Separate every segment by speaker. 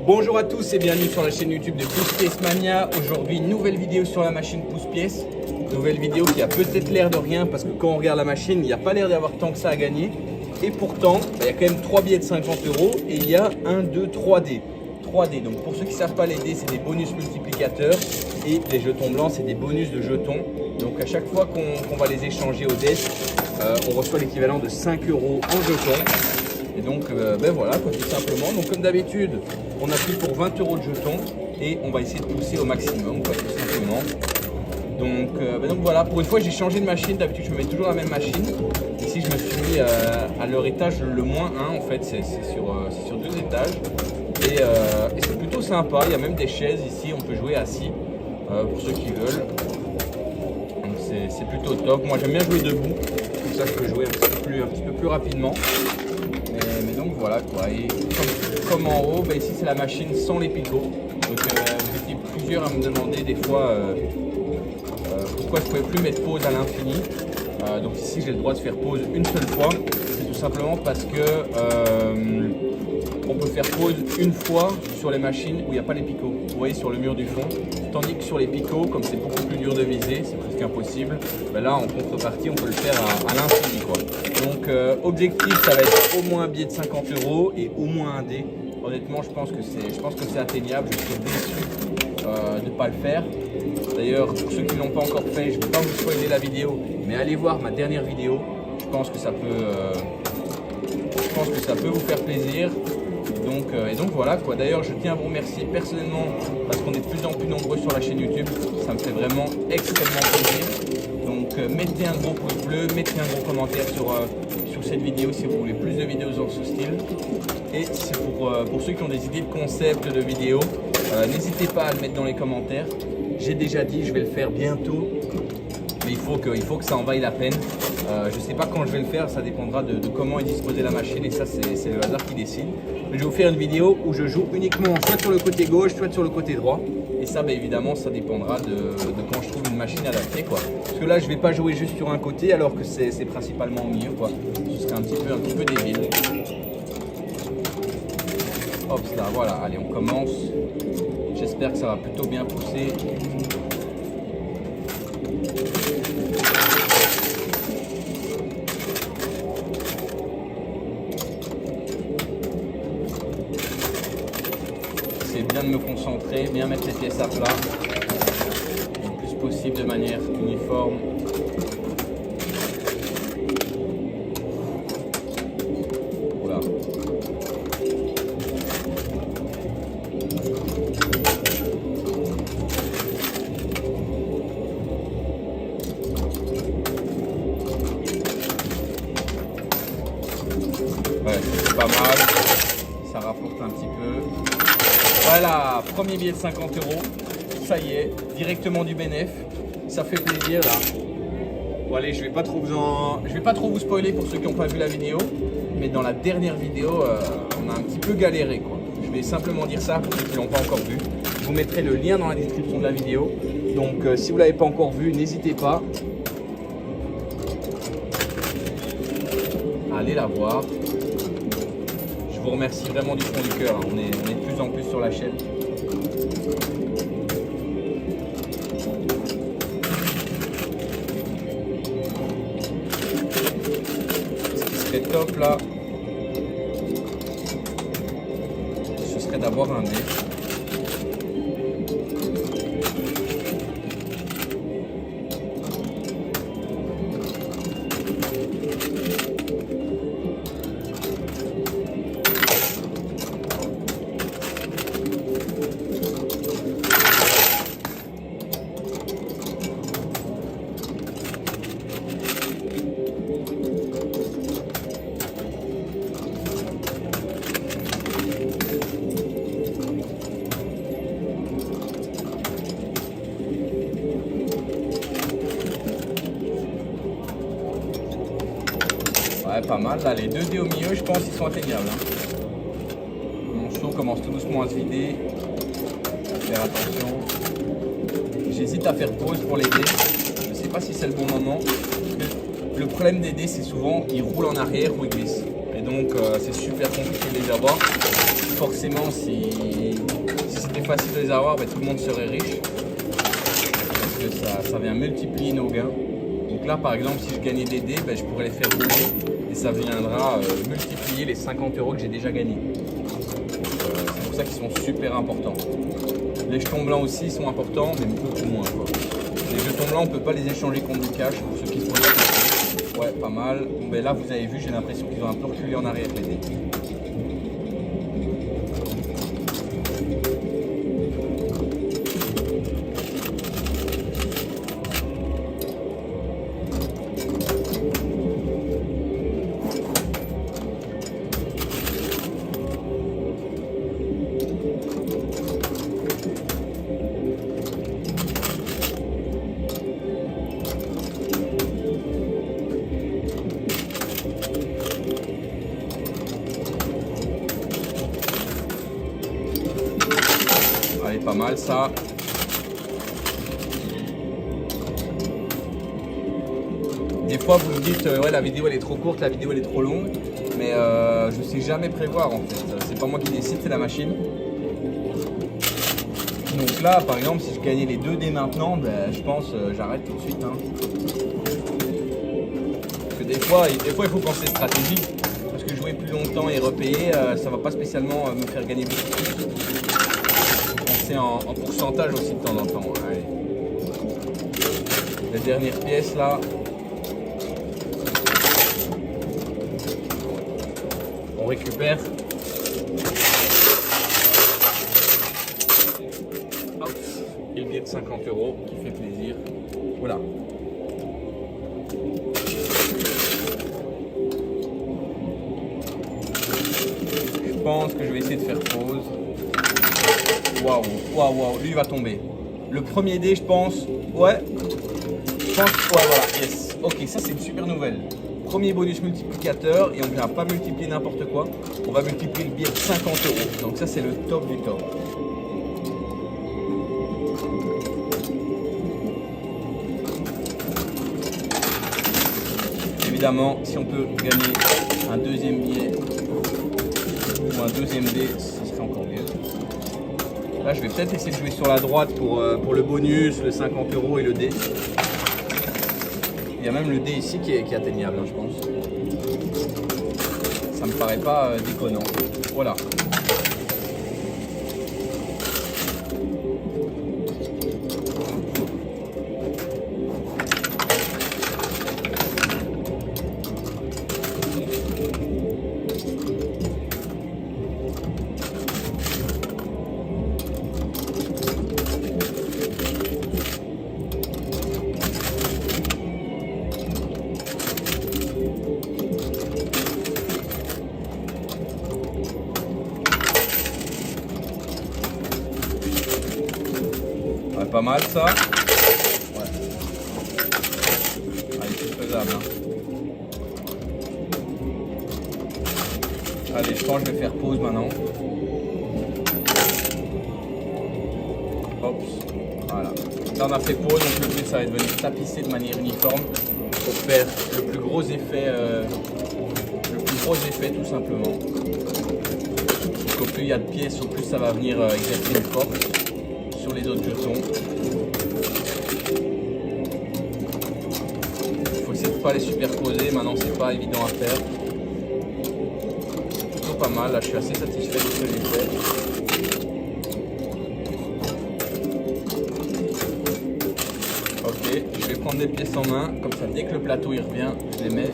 Speaker 1: Bonjour à tous et bienvenue sur la chaîne YouTube de Pousse-Pièce Mania. Aujourd'hui, nouvelle vidéo sur la machine Pousse-Pièce. Nouvelle vidéo qui a peut-être l'air de rien parce que quand on regarde la machine, il n'y a pas l'air d'avoir tant que ça à gagner. Et pourtant, il y a quand même 3 billets de 50 € et il y a 1, 2, 3 dés. 3D. Donc pour ceux qui ne savent pas, les dés, c'est des bonus multiplicateurs et les jetons blancs, c'est des bonus de jetons. Donc à chaque fois qu'on va les échanger au desk, on reçoit l'équivalent de 5 € en jetons. Et donc ben voilà quoi, tout simplement. Donc comme d'habitude, on appuie pour 20 € de jetons et on va essayer de pousser au maximum quoi, tout simplement. Donc voilà, pour une fois j'ai changé de machine. D'habitude je me mets toujours la même machine. Ici je me suis mis à leur étage le moins 1 en fait, c'est sur 2 étages. Et c'est plutôt sympa, il y a même des chaises ici, on peut jouer assis pour ceux qui veulent. Donc c'est plutôt top. Moi j'aime bien jouer debout, comme ça je peux jouer un petit peu plus rapidement. Mais donc voilà quoi, et comme en haut, ici c'est la machine sans les picots. Donc vous étiez plusieurs à me demander des fois pourquoi je ne pouvais plus mettre pause à l'infini. Donc ici j'ai le droit de faire pause une seule fois, c'est tout simplement parce que on peut faire pause une fois sur les machines où il n'y a pas les picots, vous voyez sur le mur du fond, tandis que sur les picots, comme c'est beaucoup plus dur de viser, c'est presque impossible, là en contrepartie on peut le faire à l'infini quoi. Donc objectif ça va être au moins un billet de 50 € et au moins un dé. Honnêtement je pense que c'est atteignable, je serais déçu de ne pas le faire. D'ailleurs pour ceux qui ne l'ont pas encore fait, je ne vais pas vous spoiler la vidéo, mais allez voir ma dernière vidéo, je pense que ça peut vous faire plaisir. Et donc voilà quoi. D'ailleurs je tiens à vous remercier personnellement parce qu'on est de plus en plus nombreux sur la chaîne YouTube, ça me fait vraiment extrêmement plaisir. Donc mettez un gros pouce bleu, mettez un gros commentaire sur cette vidéo si vous voulez plus de vidéos dans ce style. Et c'est pour ceux qui ont des idées de concept de vidéos, n'hésitez pas à le mettre dans les commentaires. J'ai déjà dit, je vais le faire bientôt, mais il faut que ça en vaille la peine. Je ne sais pas quand je vais le faire, ça dépendra de comment est disposée la machine et ça c'est le hasard qui décide. Mais je vais vous faire une vidéo où je joue uniquement soit sur le côté gauche, soit sur le côté droit. Et ça évidemment ça dépendra de quand je trouve une machine adaptée quoi. Parce que là je ne vais pas jouer juste sur un côté alors que c'est principalement au milieu quoi. Ce serait un petit peu débile. Hop là, voilà, allez on commence. J'espère que ça va plutôt bien pousser. Bien de me concentrer, bien mettre les pièces à plat le plus possible de manière uniforme. Voilà. Ouais, c'est pas mal, ça rapporte un petit peu. Voilà, premier billet de 50 €, ça y est, directement du bénéf, ça fait plaisir là. Bon allez, je vais pas trop vous spoiler pour ceux qui n'ont pas vu la vidéo, mais dans la dernière vidéo, on a un petit peu galéré quoi. Je vais simplement dire ça pour ceux qui ne l'ont pas encore vu. Je vous mettrai le lien dans la description de la vidéo, donc si vous ne l'avez pas encore vu, n'hésitez pas. Allez la voir. Je vous remercie vraiment du fond du cœur, on est de plus en plus sur la chaîne. Ce qui serait top là, ce serait d'avoir un dé. Ouais, pas mal. Là, les 2 dés au milieu, je pense qu'ils sont atteignables. Mon seau commence tout doucement à se vider. Faire attention. J'hésite à faire pause pour les dés. Je ne sais pas si c'est le bon moment. Le problème des dés, c'est souvent qu'ils roulent en arrière ou ils glissent. Et donc, c'est super compliqué de les avoir. forcément, si c'était facile de les avoir, tout le monde serait riche. Parce que ça vient multiplier nos gains. Donc là, par exemple, si je gagnais des dés, je pourrais les faire rouler et ça viendra multiplier les 50 € que j'ai déjà gagnés. C'est pour ça qu'ils sont super importants. Les jetons blancs aussi sont importants, mais beaucoup moins, quoi. Les jetons blancs, on ne peut pas les échanger contre du cash, pour ceux qui se posent la question. Ouais, pas mal. Bon, là, vous avez vu, j'ai l'impression qu'ils ont un peu reculé en arrière, les dés. Allez, pas mal ça. Des fois vous me dites ouais, la vidéo elle est trop courte, la vidéo elle est trop longue, mais je sais jamais prévoir en fait. C'est pas moi qui décide, c'est la machine. Donc là par exemple si je gagnais les 2 dés maintenant, je pense j'arrête tout de suite. Hein. Parce que des fois il faut penser stratégie. Parce que jouer plus longtemps et repayer, ça va pas spécialement me faire gagner beaucoup plus. Penser en pourcentage aussi de temps en temps. Allez. Les dernières pièces là. On récupère. Hop. Et le billet de 50 € qui fait plaisir. Voilà. Je pense que je vais essayer de faire pause. Waouh, waouh, waouh, lui il va tomber. Le premier dé, je pense. Ouais. Je pense. Ouais, voilà, yes. Ok, ça c'est une super nouvelle. Premier bonus multiplicateur et on ne vient pas multiplier n'importe quoi. On va multiplier le billet de 50 €. Donc ça c'est le top du top. Évidemment, si on peut gagner un deuxième billet ou un deuxième dé, ce serait encore mieux. Là, je vais peut-être essayer de jouer sur la droite pour le bonus, le 50 € et le dé. Il y a même le dé ici qui est atteignable, je pense. Ça me paraît pas déconnant. Voilà. Pas mal ça. Ouais. Allez, c'est faisable. Hein. Allez, je pense que je vais faire pause maintenant. Hop. Voilà. Là on a fait pause, donc le but ça va être de venir tapisser de manière uniforme pour faire le plus gros effet tout simplement. Donc, au plus il y a de pièces, au plus ça va venir exercer une force sur les autres jetons. Il faut essayer de ne pas les superposer, maintenant c'est pas évident à faire. Plutôt pas mal, là je suis assez satisfait de ce que j'ai fait. Ok, je vais prendre des pièces en main, comme ça dès que le plateau il revient, je les mets.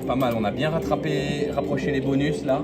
Speaker 1: Pas mal, on a bien rapproché les bonus là.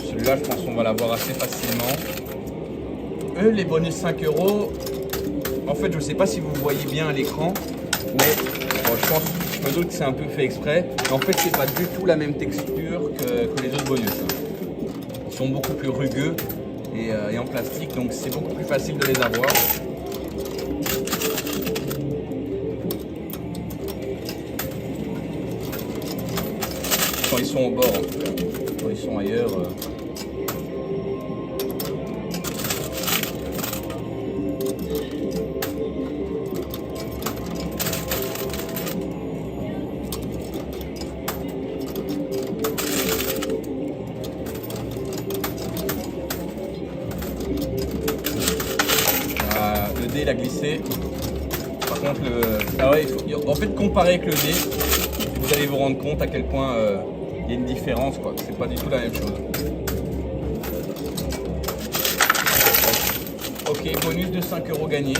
Speaker 1: Celui-là, je pense qu'on va l'avoir assez facilement. Les bonus 5 €, en fait, je ne sais pas si vous voyez bien à l'écran, mais bon, je me doute que c'est un peu fait exprès. Mais en fait, c'est pas du tout la même texture que les autres bonus. Ils sont beaucoup plus rugueux et en plastique, donc c'est beaucoup plus facile de les avoir. quand ils sont au bord, en tout cas. Quand ils sont ailleurs. Le dé il a glissé. Par contre, en fait, comparer avec le dé, vous allez vous rendre compte à quel point il y a une différence, quoi. C'est pas du tout la même chose. Ok, bonus de 5 € gagné.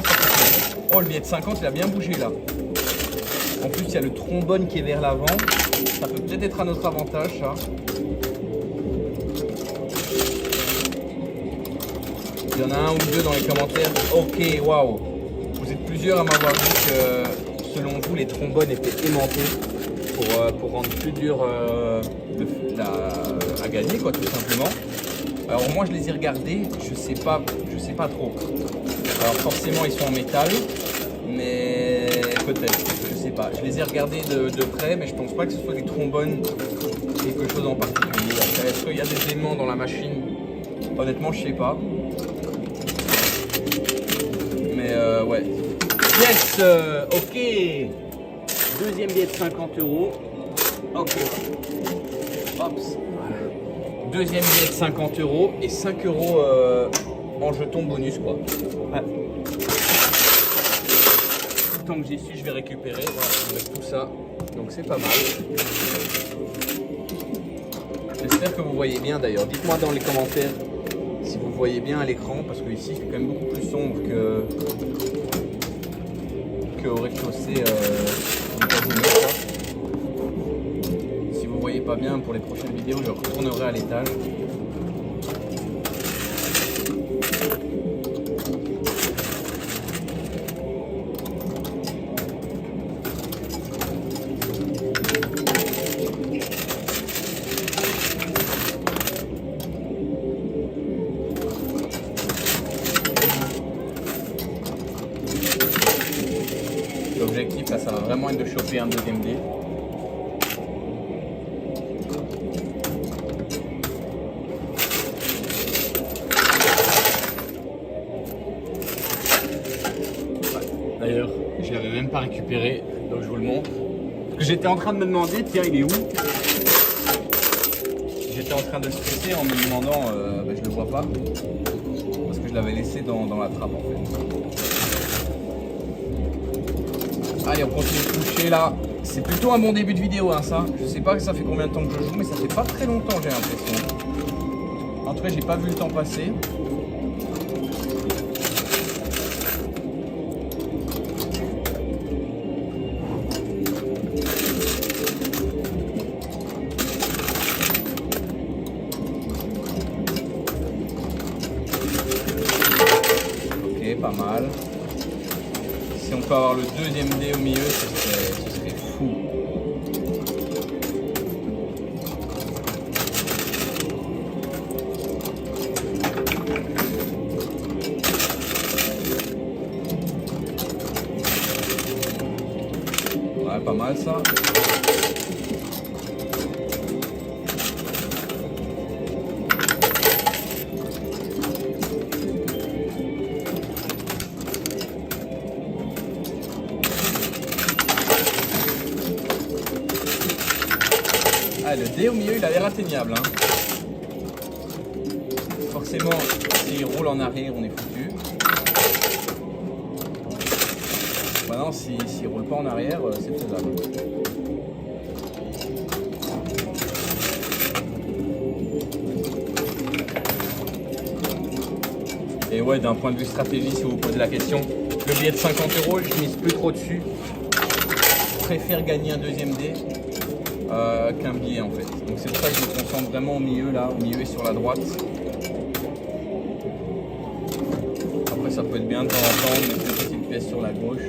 Speaker 1: Oh, le billet de 50, il a bien bougé là. En plus, il y a le trombone qui est vers l'avant. Ça peut peut-être être à notre avantage, ça. Il y en a un ou deux dans les commentaires. Ok, waouh. Vous êtes plusieurs à m'avoir dit que selon vous, les trombones étaient aimantés pour rendre plus dur à gagner, quoi, tout simplement. Alors moi, je les ai regardés. Je sais pas trop. Alors forcément, ils sont en métal, mais peut-être. Je sais pas. Je les ai regardés de près, mais je pense pas que ce soit des trombones quelque chose en particulier. Après, est-ce qu'il y a des aimants dans la machine? Honnêtement, je sais pas. Mais ouais. Yes, ok. Deuxième billet de 50 €. Ok. Hops. Deuxième billet de 50 € et 5 € en jetons bonus, quoi. Ouais. Tant que j'y suis, je vais récupérer. Voilà, avec tout ça. Donc c'est pas mal. J'espère que vous voyez bien d'ailleurs. Dites-moi dans les commentaires si vous voyez bien à l'écran, parce que ici c'est quand même beaucoup plus sombre qu'au rez-de-chaussée du casino. Si vous voyez pas bien, pour les prochaines vidéos, je retournerai à l'étage. L'objectif là, ça va vraiment être de choper un deuxième dé. D'ailleurs, je l'avais même pas récupéré, donc je vous le montre. Parce que j'étais en train de me demander, tiens, il est où? J'étais en train de stresser en me demandant, je le vois pas, parce que je l'avais laissé dans la trappe en fait. Allez, on continue de toucher là. C'est plutôt un bon début de vidéo, hein, ça. Je sais pas que ça fait combien de temps que je joue, mais ça fait pas très longtemps, j'ai l'impression. En tout cas, j'ai pas vu le temps passer. Ok, pas mal. Si on peut avoir le deuxième dé au milieu, ce serait fou. Ouais, pas mal ça. Ah, le dé au milieu, il a l'air atteignable. Hein. Forcément, s'il roule en arrière, on est foutu. Maintenant, s'il roule pas en arrière, c'est faisable. Et ouais, d'un point de vue stratégie, si vous vous posez la question, le billet de 50 €, je mise plus trop dessus. Je préfère gagner un deuxième dé qu'un billet en fait. Donc c'est pour ça que je me concentre vraiment au milieu là, au milieu et sur la droite. Après ça peut être bien de temps en temps de mettre une petite pièce sur la gauche.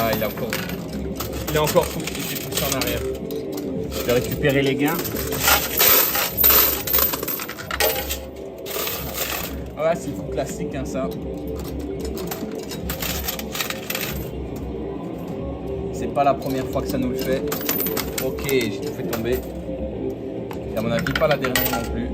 Speaker 1: Ah, il est encore fou, il s'est poussé en arrière. Je vais récupérer les gains. Voilà, c'est tout classique hein, ça. C'est pas la première fois que ça nous le fait. Ok, j'ai tout fait tomber. Et à mon avis, pas la dernière non plus.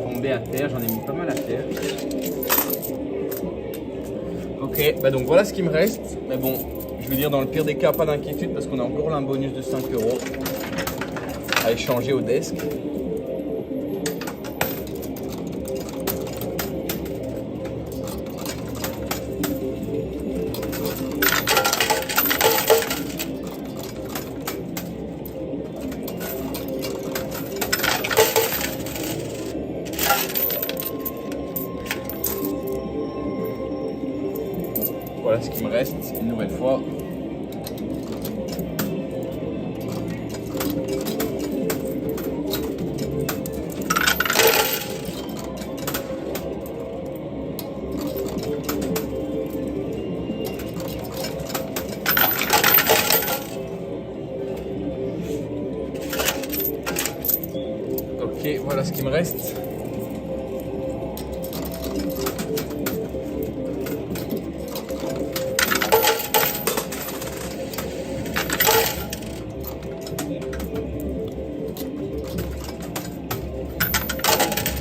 Speaker 1: Tombé à terre, j'en ai mis pas mal à terre. Ok, bah donc voilà ce qui me reste. Mais bon, je veux dire dans le pire des cas, pas d'inquiétude parce qu'on a encore là un bonus de 5 € à échanger au desk. Voilà ce qui me reste une nouvelle fois. Ok, voilà ce qui me reste.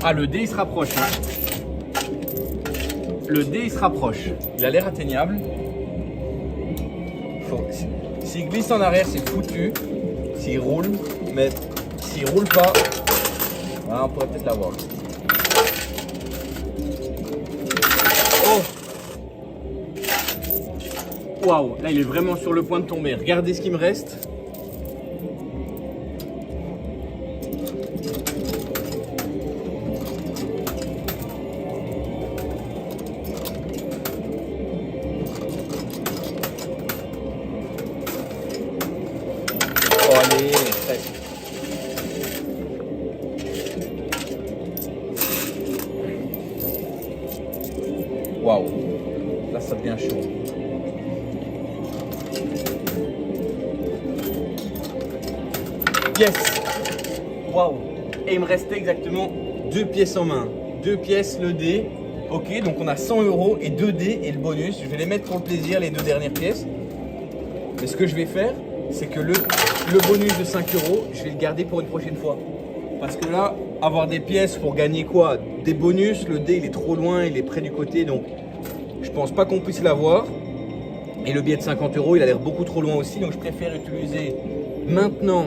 Speaker 1: Ah, le dé il se rapproche. Hein. Le dé il se rapproche. Il a l'air atteignable. S'il glisse en arrière, c'est foutu. S'il roule, mais s'il roule pas, voilà, on pourrait peut-être l'avoir. Oh! Waouh! Là, il est vraiment sur le point de tomber. Regardez ce qui me reste. Oh, allez, presque. Waouh, là ça devient chaud. Yes. Waouh. Et il me restait exactement 2 pièces en main. 2 pièces, le dé. Ok, donc on a 100 € et 2 dés et le bonus. Je vais les mettre pour le plaisir, les 2 dernières pièces. Mais ce que je vais faire, c'est que le bonus de 5 €, je vais le garder pour une prochaine fois. Parce que là, avoir des pièces pour gagner quoi? Des bonus, le dé il est trop loin, il est près du côté, donc je pense pas qu'on puisse l'avoir. Et le billet de 50 € il a l'air beaucoup trop loin aussi, donc je préfère utiliser maintenant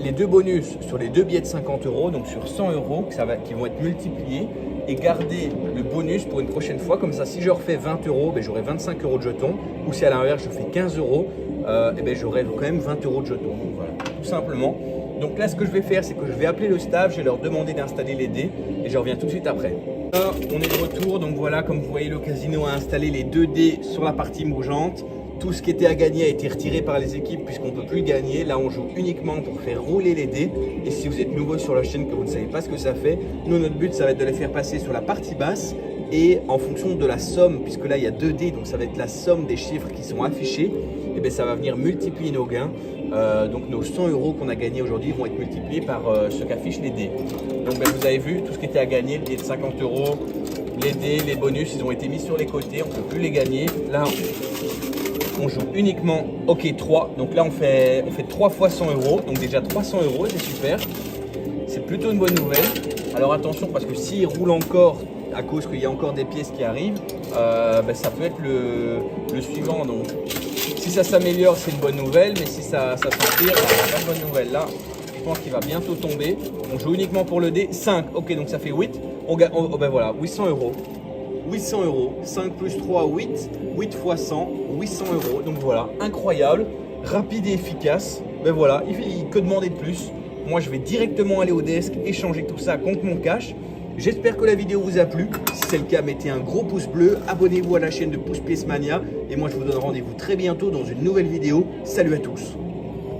Speaker 1: les 2 bonus sur les 2 billets de 50 €, donc sur 100 € qui vont être multipliés, et garder le bonus pour une prochaine fois. Comme ça, si je refais 20 €, ben, j'aurai 25 € de jetons, ou si à l'inverse je fais 15 €, et ben, j'aurai quand même 20 € de jetons. Donc voilà, tout simplement. Donc là, ce que je vais faire, c'est que je vais appeler le staff, je vais leur demander d'installer les dés et je reviens tout de suite après. Là, on est de retour, donc voilà, comme vous voyez, le casino a installé les 2 dés sur la partie bougeante. Tout ce qui était à gagner a été retiré par les équipes puisqu'on ne peut plus gagner. Là, on joue uniquement pour faire rouler les dés. Et si vous êtes nouveau sur la chaîne, que vous ne savez pas ce que ça fait, nous, notre but, ça va être de les faire passer sur la partie basse. Et en fonction de la somme, puisque là, il y a 2 dés, donc ça va être la somme des chiffres qui sont affichés, et bien ça va venir multiplier nos gains. Donc nos 100 € qu'on a gagnés aujourd'hui vont être multipliés par ce qu'affichent les dés. Donc ben, vous avez vu, tout ce qui était à gagner, le billet de 50 €, les dés, les bonus, ils ont été mis sur les côtés, on ne peut plus les gagner. Là, on joue uniquement OK 3, donc là on fait 3 fois 100 €, donc déjà 300 €, c'est super. c'est plutôt une bonne nouvelle. Alors attention, parce que s'il roule encore, à cause qu'il y a encore des pièces qui arrivent, ça peut être le suivant. Donc si ça s'améliore, c'est une bonne nouvelle, mais si ça s'empire, c'est pas une bonne nouvelle. Là, je pense qu'il va bientôt tomber. On joue uniquement pour le dé. 5, ok, donc ça fait 8. Voilà, 800 euros. 800 euros, 5 plus 3, 8. 8 fois 100, 800 euros. Donc voilà, incroyable, rapide et efficace. Voilà, que demander de plus? Moi, je vais directement aller au desk, échanger tout ça contre mon cash. J'espère que la vidéo vous a plu. Si c'est le cas, mettez un gros pouce bleu, abonnez-vous à la chaîne de Pousse Pièce Mania. Et moi, je vous donne rendez-vous très bientôt dans une nouvelle vidéo. Salut à tous!